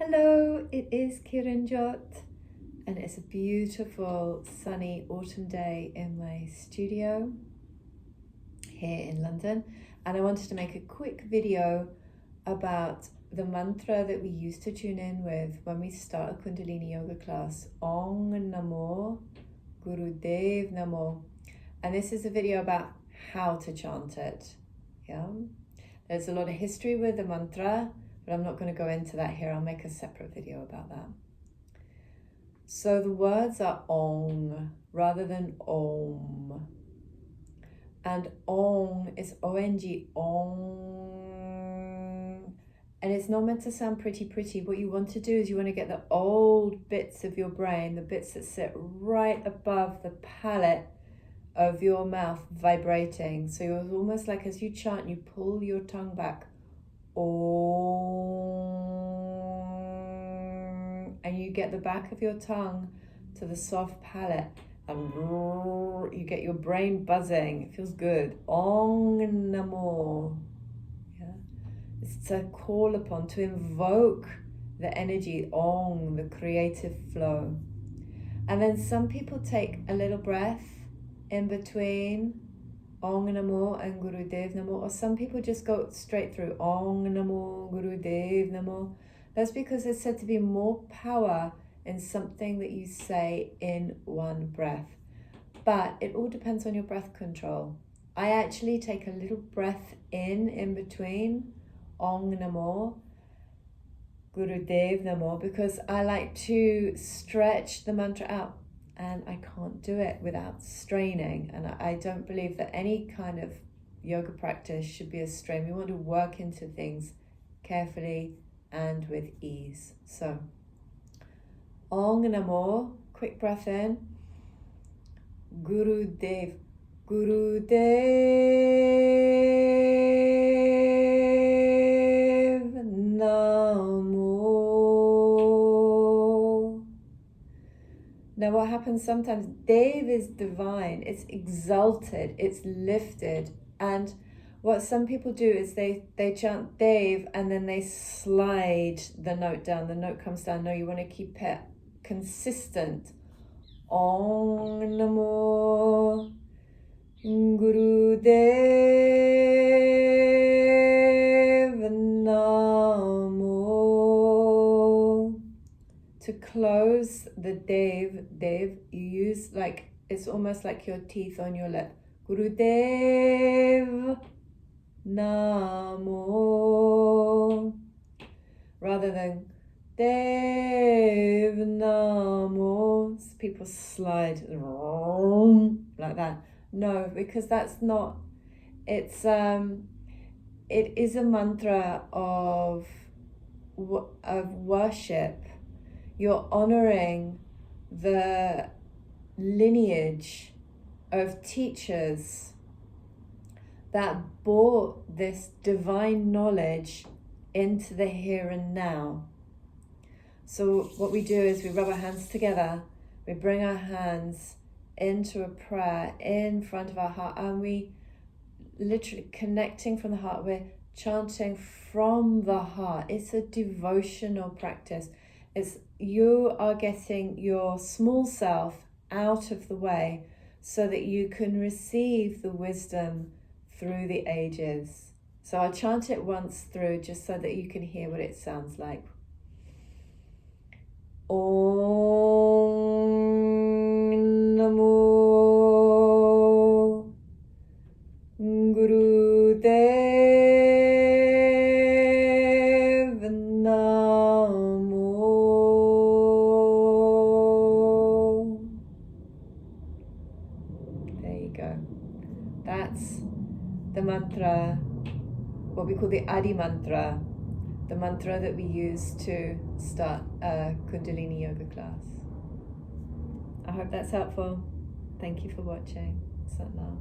Hello, it is Kiranjot, and it's a beautiful sunny autumn day in my studio here in London, and I wanted to make a quick video about the mantra that we use to tune in with when we start a Kundalini Yoga class. Om Namo Gurudev Namo. And this is a video about how to chant it. Yeah, there's a lot of history with the mantra, but I'm not going to go into that here. I'll make a separate video about that. So the words are Ong rather than Om. And Ong is O-N-G, Ong. And it's not meant to sound pretty. What you want to do is you want to get the old bits of your brain, the bits that sit right above the palate of your mouth vibrating. So you're almost like, as you chant, you pull your tongue back. Om, and you get the back of your tongue to the soft palate, and you get your brain buzzing. It feels good. Om Namo. Yeah, it's to call upon, to invoke the energy, Om, the creative flow. And then some people take a little breath in between Om Namo and Gurudev Namo, or some people just go straight through Om Namo Gurudev Namo. That's because there's said to be more power in something that you say in one breath. But it all depends on your breath control. I actually take a little breath in between Om Namo Gurudev Namo, because I like to stretch the mantra out. And I can't do it without straining. And I don't believe that any kind of yoga practice should be a strain. We want to work into things carefully and with ease. So, Om Namo, quick breath in. Gurudev, Gurudev Namo. Now what happens sometimes, Dev is divine, it's exalted, it's lifted. And what some people do is they chant Dev and then they slide the note down. The note comes down. No, you want to keep it consistent. Om Namo Gurudev Namo. To close the Dev, you use like, it's almost like your teeth on your lip. Gurudev Namo. Rather than Dev Namo. People slide like that. No, because that's not, it is a mantra of worship. You're honoring the lineage of teachers that brought this divine knowledge into the here and now. So what we do is we rub our hands together, we bring our hands into a prayer in front of our heart, and we literally connecting from the heart. We're chanting from the heart. It's a devotional practice. It's you are getting your small self out of the way so that you can receive the wisdom through the ages. So I'll chant it once through just so that you can hear what it sounds like. Om Namo Gurudev Namo. There you go. That's the mantra, what we call the Adi mantra, the mantra that we use to start a Kundalini Yoga class. I hope that's helpful. Thank you for watching. Sat Nam.